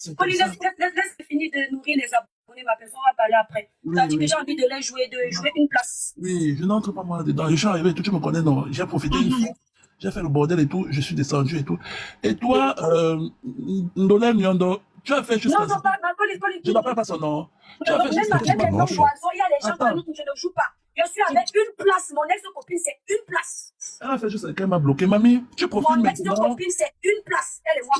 C'est comme ça. Laisse finir de nourrir les abonnés, ma personne, on va parler après. Oui, Tu as dit oui. que j'ai envie de les jouer, une place. Oui, je n'entre pas moi là-dedans. Je suis arrivé et tout, tu me connais, non? J'ai profité une fois. J'ai fait le bordel et tout, je suis descendu et tout. Et toi, Ndolem Nyondo, tu as fait jusqu'à... Non, pas, Je n'appelle pas son nom. Tu as même fait jusqu'à... les noms d'oiseaux, il y a les gens Attends. que je ne joue pas. Je suis avec une place. Mon ex-copine, c'est une place. Elle a fait juste qu'elle m'a bloqué. Mamie, tu profites Mon maintenant. ex-copine, c'est une place. Elle est moi.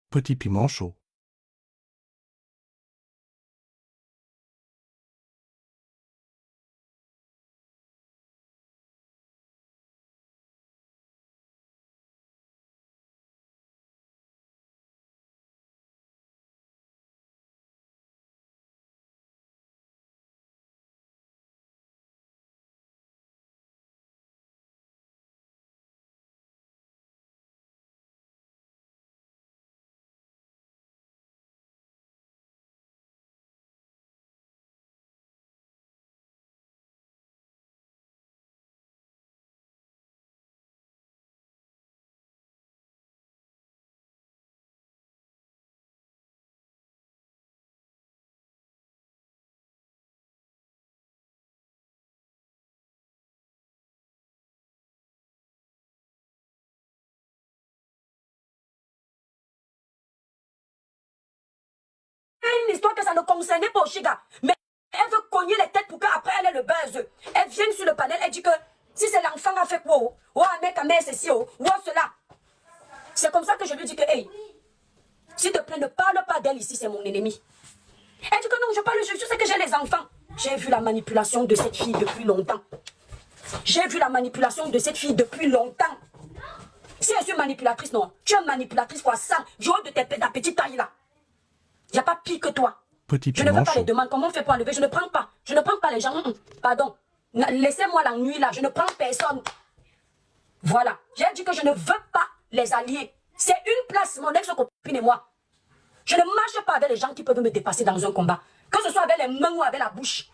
Petit piment chaud. Une histoire que ça ne concernait pas Oshiga. Mais elle veut cogner les têtes pour qu'après elle ait le buzz. Elle vient sur le panel, elle dit que si c'est l'enfant a fait quoi, ou un mec a mis ceci, ou cela. C'est comme ça que je lui dis que, hey, s'il te plaît, ne parle pas d'elle ici, c'est mon ennemi. Elle dit que non, je parle, je sais que j'ai les enfants. J'ai vu la manipulation de cette fille depuis longtemps. J'ai vu la manipulation de cette fille depuis longtemps. Si elle est manipulatrice, non. Tu es manipulatrice quoi, ça, du haut de ta petite taille là. Il n'y a pas pire que toi. Petit Je ne piment veux pas les chaud. demandes. Comment on fait pour enlever? Je ne prends pas. Je ne prends pas les gens. Pardon. Laissez-moi la nuit là. Je ne prends personne. Voilà. J'ai dit que je ne veux pas les allier. C'est une place, mon ex-copine et moi. Je ne marche pas avec les gens qui peuvent me dépasser dans un combat. Que ce soit avec les mains ou avec la bouche.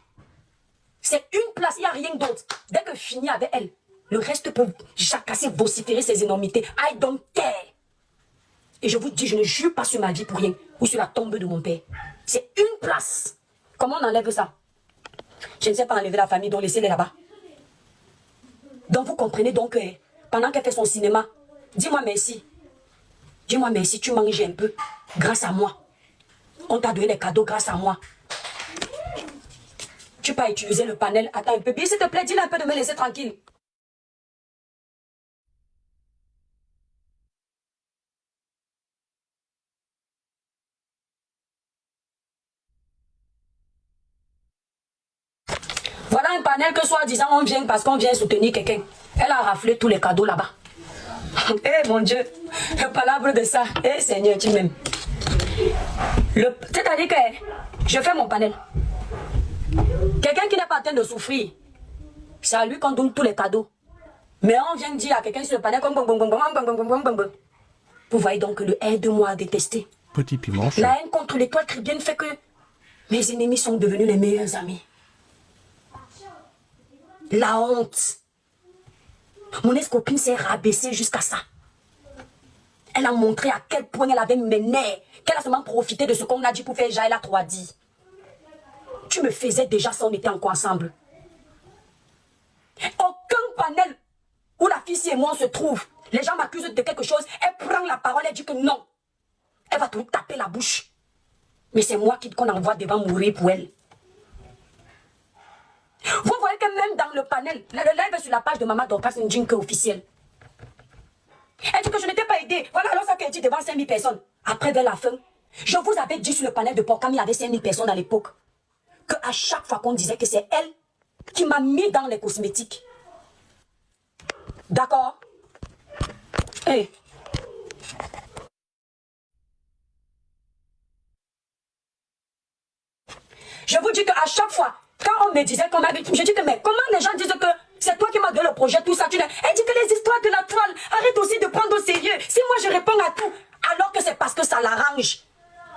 C'est une place, il n'y a rien d'autre. Dès que je finis avec elle, le reste peut jacasser, vociférer ses énormités. I don't care. Et je vous dis, je ne jure pas sur ma vie pour rien. Ou sur la tombe de mon père. C'est une place. Comment on enlève ça? Je ne sais pas enlever la famille, donc laissez-les là-bas. Donc vous comprenez donc, pendant qu'elle fait son cinéma, dis-moi merci. Dis-moi merci, tu manges un peu. Grâce à moi. On t'a donné les cadeaux grâce à moi. Tu peux pas utiliser le panel. Attends un peu. Bien, s'il te plaît, dis-le un peu de me laisser tranquille. Voilà un panel que soi-disant on vient parce qu'on vient soutenir quelqu'un. Elle a raflé tous les cadeaux là-bas. Eh mon Dieu, le palabre de ça. Eh Seigneur, tu m'aimes. C'est-à-dire que je fais mon panel. Quelqu'un qui n'est pas en train de souffrir, c'est à lui qu'on donne tous les cadeaux. Mais on vient dire à quelqu'un sur le panel comme vous voyez donc le aide-moi à détester. Petit piment chaud. La haine contre l'étoile chrétienne fait que mes ennemis sont devenus les meilleurs amis. La honte. Mon ex-copine s'est rabaissée jusqu'à ça. Elle a montré à quel point elle avait mes nerfs, qu'elle a seulement profité de ce qu'on a dit pour faire Jaëla 3D. Tu me faisais déjà ça, on était encore ensemble. Aucun panel où la fille et moi on se trouve, les gens m'accusent de quelque chose, elle prend la parole, elle dit que non. Elle va te taper la bouche. Mais c'est moi qu'on envoie devant mourir pour elle. Vous voyez que même dans le panel, le live sur la page de Maman Dorcas Ndjinke officiel. Elle dit que je n'étais pas aidée. Voilà alors ça qu'elle dit devant 5000 personnes. Après, vers la fin, Je vous avais dit sur le panel de port, quand il y avait 5000 personnes à l'époque, qu'à chaque fois qu'on disait que c'est elle qui m'a mis dans les cosmétiques. D'accord? Hey. Je vous dis qu'à chaque fois, quand on me disait qu'on m'avait... Je dis que, mais comment les gens disent que c'est toi qui m'as donné le projet, tout ça, tu dis... Elle dit que les histoires de la toile, arrête aussi de prendre au sérieux. Si moi je réponds à tout, alors que c'est parce que ça l'arrange.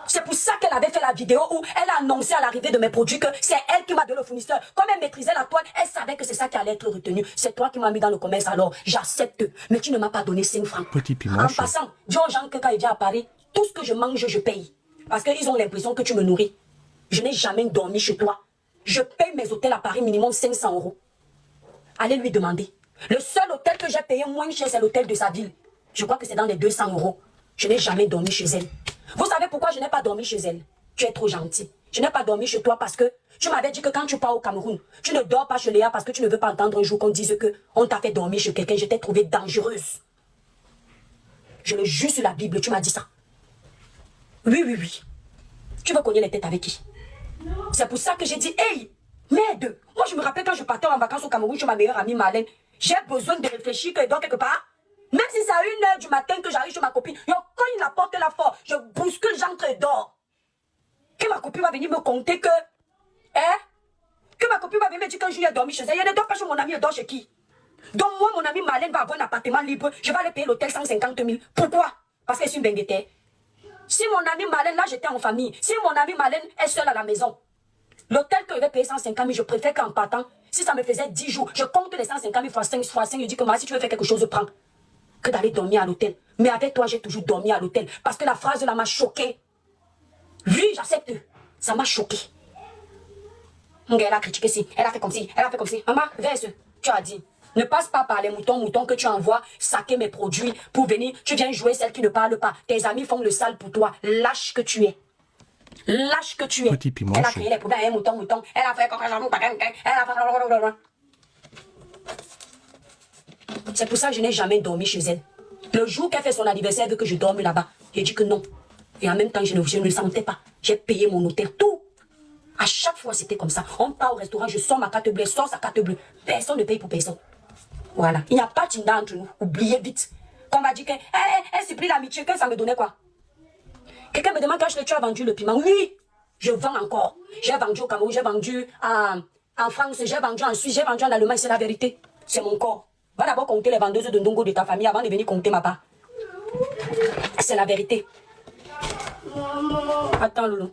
C'est pour ça qu'elle avait fait la vidéo où elle a annoncé à l'arrivée de mes produits que c'est elle qui m'a donné le fournisseur. Comme elle maîtrisait la toile, elle savait que c'est ça qui allait être retenu. C'est toi qui m'as mis dans le commerce, alors j'accepte. Mais tu ne m'as pas donné 5 francs. Petit piment En chaud. passant, dis aux gens que quand il vient à Paris, tout ce que je mange, je paye. Parce qu'ils ont l'impression que tu me nourris. Je n'ai jamais dormi chez toi. Je paye mes hôtels à Paris minimum 500 €. Allez lui demander. Le seul hôtel que j'ai payé moins cher, c'est l'hôtel de sa ville. Je crois que c'est dans les 200 €. Je n'ai jamais dormi chez elle. Vous savez pourquoi je n'ai pas dormi chez elle? Tu es trop gentil. Je n'ai pas dormi chez toi parce que tu m'avais dit que quand tu pars au Cameroun, tu ne dors pas chez Léa parce que tu ne veux pas entendre un jour qu'on dise que on t'a fait dormir chez quelqu'un. Je t'ai trouvée dangereuse. Je le jure sur la Bible, tu m'as dit ça. Oui, oui, oui. Tu veux cogner les têtes avec qui? C'est pour ça que j'ai dit, hey, merde. Moi, je me rappelle quand je partais en vacances au Cameroun chez ma meilleure amie Marlène, j'ai besoin de réfléchir que dans quelque part. Même si c'est à 1 h du matin que j'arrive chez ma copine, yo, quand il la porte là fort, je bouscule, j'entre et dors. Que ma copine va venir me conter que, que ma copine va venir me dire quand je lui ai dormi chez elle, elle ne dort pas chez mon ami, elle dort chez qui? Donc moi, mon ami Marlène va avoir un appartement libre, je vais aller payer l'hôtel 150 000. Pourquoi? Parce qu'elle est une benguetaire. Si mon ami Marlène, là j'étais en famille, si mon ami Marlène est seule à la maison, l'hôtel que je vais payer 150 000, je préfère qu'en partant, si ça me faisait 10 jours, je compte les 150 000 fois 5 fois 5, je dis que moi, si tu veux faire quelque chose, prends. Que d'aller dormir à l'hôtel. Mais avec toi, j'ai toujours dormi à l'hôtel. Parce que la phrase là m'a choqué. Oui, j'accepte. Ça m'a choqué. Elle a critiqué si. Elle a fait comme si. Elle a fait comme si. Maman, verse. Tu as dit. Ne passe pas par les moutons que tu envoies saquer mes produits pour venir. Tu viens jouer celle qui ne parle pas. Tes amis font le sale pour toi. Lâche que tu es. Lâche que tu es. Petit piment Elle a chaud. créé les problèmes. Mouton. Elle a fait comme ça. Elle a fait... C'est pour ça que je n'ai jamais dormi chez elle. Le jour qu'elle fait son anniversaire, elle veut que je dorme là-bas. J'ai dit que non. Et en même temps, je ne le sentais pas. J'ai payé mon hôtel, tout. À chaque fois, c'était comme ça. On part au restaurant, je sors ma carte bleue, elle sort sa carte bleue. Personne ne paye pour personne. Voilà. Il n'y a pas de Tinda entre nous. Oubliez vite. Quand on m'a dit qu'elle supplie l'amitié, que ça me donnait quoi? Quelqu'un me demande quand tu as vendu le piment. Oui, je vends encore. J'ai vendu au Cameroun, j'ai vendu en France, j'ai vendu en Suisse, j'ai vendu en Allemagne. C'est la vérité. C'est mon corps. Va d'abord compter les vendeuses de Ndongo de ta famille avant de venir compter ma part. C'est la vérité. Attends, Loulou.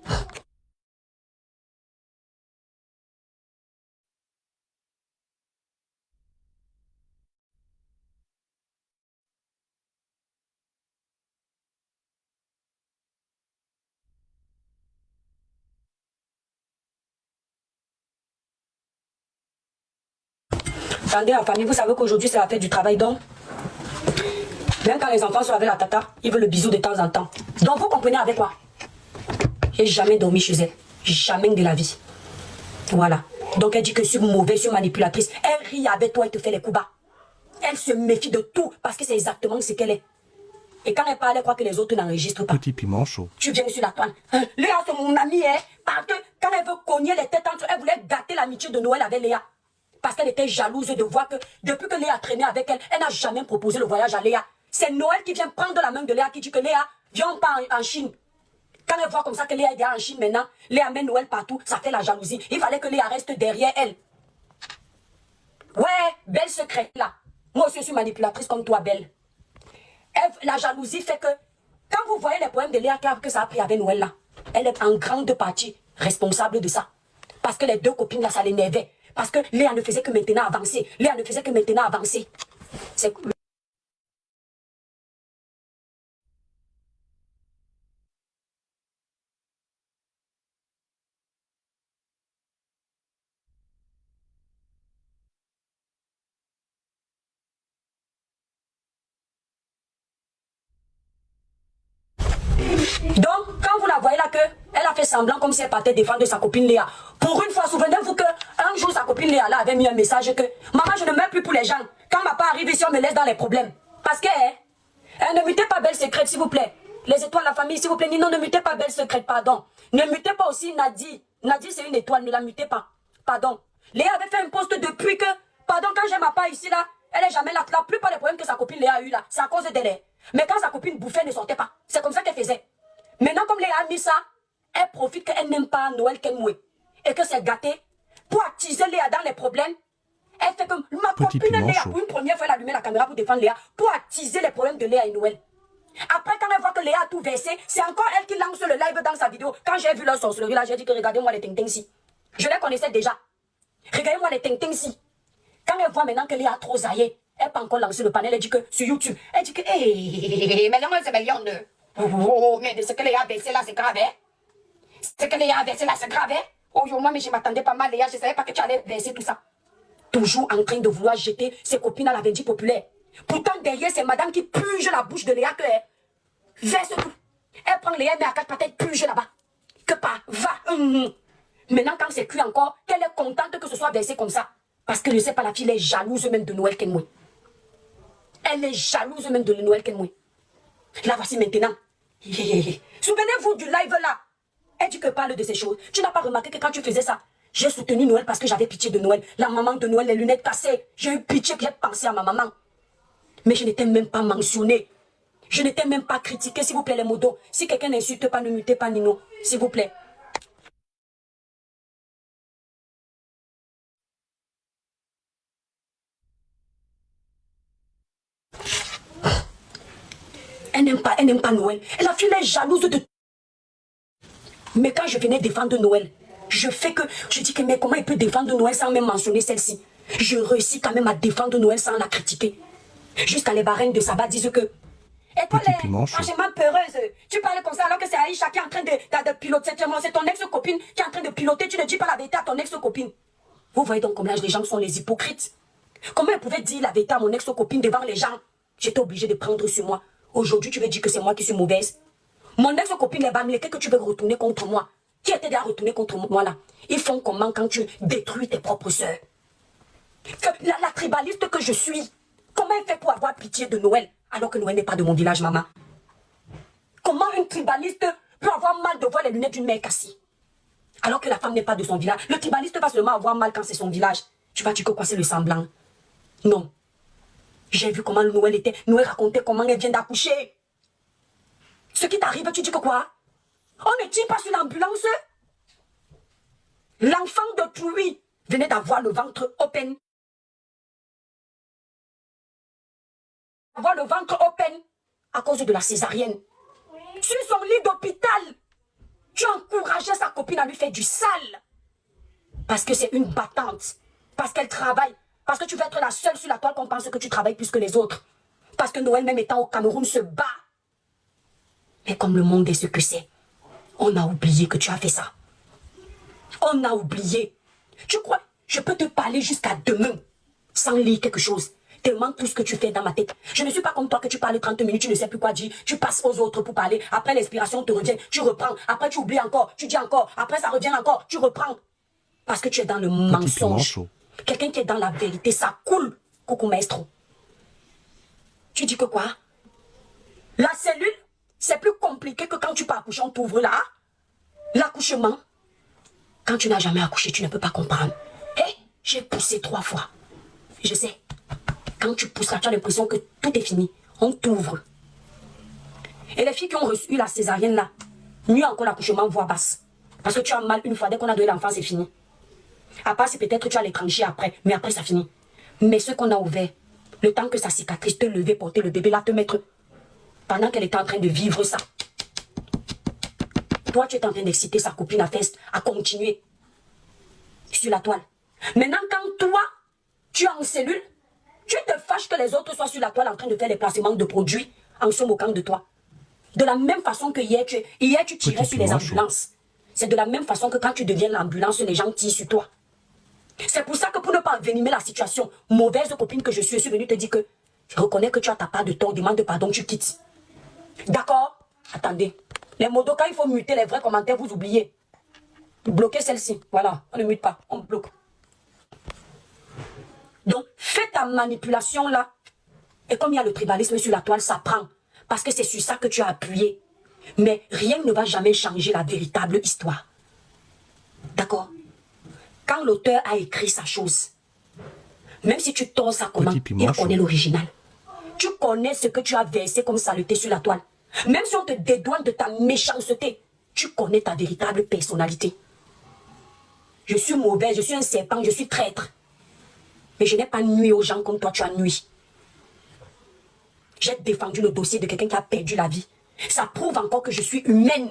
Attendez, la famille, vous savez qu'aujourd'hui, c'est la fête du travail d'homme. Même quand les enfants sont avec la tata, ils veulent le bisou de temps en temps. Donc, vous comprenez avec quoi? J'ai jamais dormi chez elle. Jamais de la vie. Voilà. Donc, elle dit que je suis mauvaise, je suis manipulatrice. Elle rit avec toi et te fait les coups bas. Elle se méfie de tout parce que c'est exactement ce qu'elle est. Et quand elle parle, elle croit que les autres n'enregistrent pas. Petit piment chaud. Tu viens sur la toile. Léa, c'est mon amie, hein. Parce que quand elle veut cogner les têtes entre elles, elle voulait gâter l'amitié de Noël avec Léa. Parce qu'elle était jalouse de voir que depuis que Léa traînait avec elle, elle n'a jamais proposé le voyage à Léa. C'est Noël qui vient prendre la main de Léa qui dit que Léa, viens on part en Chine. Quand elle voit comme ça que Léa est en Chine maintenant, Léa mène Noël partout, ça fait la jalousie. Il fallait que Léa reste derrière elle. Ouais, belle secret là. Moi aussi je suis manipulatrice comme toi, Belle. La jalousie fait que quand vous voyez les problèmes de Léa que ça a pris avec Noël là, elle est en grande partie responsable de ça. Parce que les deux copines là, ça l'énervait. Parce que Léa ne faisait que maintenant avancer. Léa ne faisait que maintenant avancer. C'est cool. Donc, quand vous la voyez là que elle a fait semblant comme si elle partait défendre sa copine Léa. Pour une fois, souvenez-vous que un jour sa copine Léa là avait mis un message que maman, je ne meurs plus pour les gens. Quand ma part arrive ici, on me laisse dans les problèmes. Parce que, ne mettez pas Belle secrète, s'il vous plaît. Les étoiles, la famille, s'il vous plaît. Non, ne mutez pas Belle Secrète, pardon. Ne mutez pas aussi Nadi. Nadi, c'est une étoile, ne la mutez pas. Pardon. Léa avait fait un post depuis que, pardon, quand j'ai ma part ici, là, elle est jamais là. La plupart des problèmes que sa copine Léa a eu là, c'est à cause d'elle. Mais quand sa copine bouffait, elle ne sortait pas. C'est comme ça qu'elle faisait. Maintenant, comme Léa a mis ça, elle profite qu'elle n'aime pas Noël Kenmoué. Et que c'est gâté. Pour attiser Léa dans les problèmes, elle fait comme ma Petit copine piment Léa, chaud. pour une première fois, elle a allumé la caméra pour défendre Léa, pour attiser les problèmes de Léa et Noël. Après, quand elle voit que Léa a tout versé, c'est encore elle qui lance le live dans sa vidéo. Quand j'ai vu leur sorcellerie là, j'ai dit que regardez-moi les ting-ting-ci. Je les connaissais déjà. Regardez-moi les ting-ting-ci. Quand elle voit maintenant que Léa a trop zaillé, elle peut encore lancer le panel, elle dit que sur YouTube, elle dit que, hé, mais non, c'est million de. Oh, mais ce que Léa a versé là, c'est grave, hein? Ce que Léa a versé là, c'est grave, hein? Oh, moi, mais je m'attendais pas mal, Léa, je savais pas que tu allais verser tout ça. Toujours en train de vouloir jeter ses copines à la vendue populaire. Pourtant, derrière, c'est madame qui purge la bouche de Léa que verse tout. Elle prend Léa, mais à quatre pattes, elle purge là-bas. Que pas, va. Maintenant, quand c'est cuit encore, qu'elle est contente que ce soit versé comme ça. Parce que je ne sais pas, la fille, elle est jalouse même de Noël Kenmoué. Elle est jalouse même de Noël Kenmoué. La voici maintenant. Souvenez-vous du live là. Elle dit que parle de ces choses. Tu n'as pas remarqué que quand tu faisais ça, j'ai soutenu Noël parce que j'avais pitié de Noël. La maman de Noël, les lunettes cassées. J'ai eu pitié, j'ai pensé à ma maman. Mais je n'étais même pas mentionné. Je n'étais même pas critiqué, s'il vous plaît, les modos. Si quelqu'un n'insulte pas, ne mutez pas Nino, s'il vous plaît. Elle n'aime pas Noël. Et la fille est jalouse de... Mais quand je venais défendre Noël, je dis que mais comment il peut défendre Noël sans même mentionner celle-ci? Je réussis quand même à défendre Noël sans la critiquer. Jusqu'à les barènes de Sabbat disent que... Et toi, Petit piment chaud. franchement peureuse, tu parles comme ça alors que c'est Aïcha qui est en train de piloter. C'est ton ex-copine qui est en train de piloter. Tu ne dis pas la vérité à ton ex-copine. Vous voyez donc combien les gens sont les hypocrites. Comment elle pouvait dire la vérité à mon ex-copine devant les gens? J'étais obligée de prendre sur moi. Aujourd'hui, tu veux dire que c'est moi qui suis mauvaise. Mon ex-copine est bamlée, que tu veux retourner contre moi. Qui était déjà retourné contre moi là? Ils font comment quand tu détruis tes propres sœurs? La tribaliste que je suis, comment elle fait pour avoir pitié de Noël alors que Noël n'est pas de mon village, maman? Comment une tribaliste peut avoir mal de voir les lunettes d'une mère cassée alors que la femme n'est pas de son village? Le tribaliste va seulement avoir mal quand c'est son village. Tu vas dire que quoi, c'est le semblant? Non. J'ai vu comment Noël était. Noël racontait comment elle vient d'accoucher. Ce qui t'arrive, tu dis que quoi? On ne tire pas sur l'ambulance. L'enfant d'autrui venait d'avoir le ventre open. Avoir le ventre open à cause de la césarienne. Sur son lit d'hôpital, tu encourageais sa copine à lui faire du sale. Parce que c'est une battante. Parce qu'elle travaille. Parce que tu veux être la seule sur la toile qu'on pense que tu travailles plus que les autres. Parce que Noël, même étant au Cameroun, se bat. Mais comme le monde est ce que c'est, on a oublié que tu as fait ça. On a oublié. Tu crois, je peux te parler jusqu'à demain sans lire quelque chose. Tellement tout ce que tu fais dans ma tête. Je ne suis pas comme toi que tu parles 30 minutes, tu ne sais plus quoi dire. Tu passes aux autres pour parler. Après l'inspiration te revient, tu reprends. Après tu oublies encore, tu dis encore. Après ça revient encore, tu reprends. Parce que tu es dans le mensonge. Quelqu'un qui est dans la vérité, ça coule. Coucou maestro. Tu dis que quoi? La cellule, c'est plus compliqué que quand tu peux accoucher, on t'ouvre là. L'accouchement. Quand tu n'as jamais accouché, tu ne peux pas comprendre. Hé, j'ai poussé 3 fois. Je sais. Quand tu pousses là, tu as l'impression que tout est fini. On t'ouvre. Et les filles qui ont reçu la césarienne là, mieux encore l'accouchement voix basse. Parce que tu as mal une fois, dès qu'on a donné l'enfant, c'est fini. À part si peut-être tu as les tranchées après, mais après ça finit. Mais ce qu'on a ouvert, le temps que sa cicatrice te lever, porter le bébé là, te mettre, pendant qu'elle était en train de vivre ça, toi tu es en train d'exciter sa copine à continuer sur la toile. Maintenant quand toi, tu es en cellule, tu te fâches que les autres soient sur la toile en train de faire les placements de produits en se moquant de toi. De la même façon que hier tu tirais sur les ambulances. C'est de la même façon que quand tu deviens l'ambulance, les gens tirent sur toi. C'est pour ça que pour ne pas envenimer la situation, mauvaise copine que je suis venue te dire que je reconnais que tu as ta part de tort, demande pardon, tu quittes. D'accord? Attendez. Les modos, quand il faut muter les vrais commentaires, vous oubliez. Bloquez celle-ci. Voilà, on ne mute pas, on bloque. Donc, fais ta manipulation là. Et comme il y a le tribalisme sur la toile, ça prend. Parce que c'est sur ça que tu as appuyé. Mais rien ne va jamais changer la véritable histoire. D'accord? Quand l'auteur a écrit sa chose, même si tu tords sa commande, il connaît l'original. Tu connais ce que tu as versé comme saleté sur la toile. Même si on te dédouane de ta méchanceté, tu connais ta véritable personnalité. Je suis mauvais, je suis un serpent, je suis traître. Mais je n'ai pas nui aux gens comme toi tu as nui. J'ai défendu le dossier de quelqu'un qui a perdu la vie. Ça prouve encore que je suis humaine.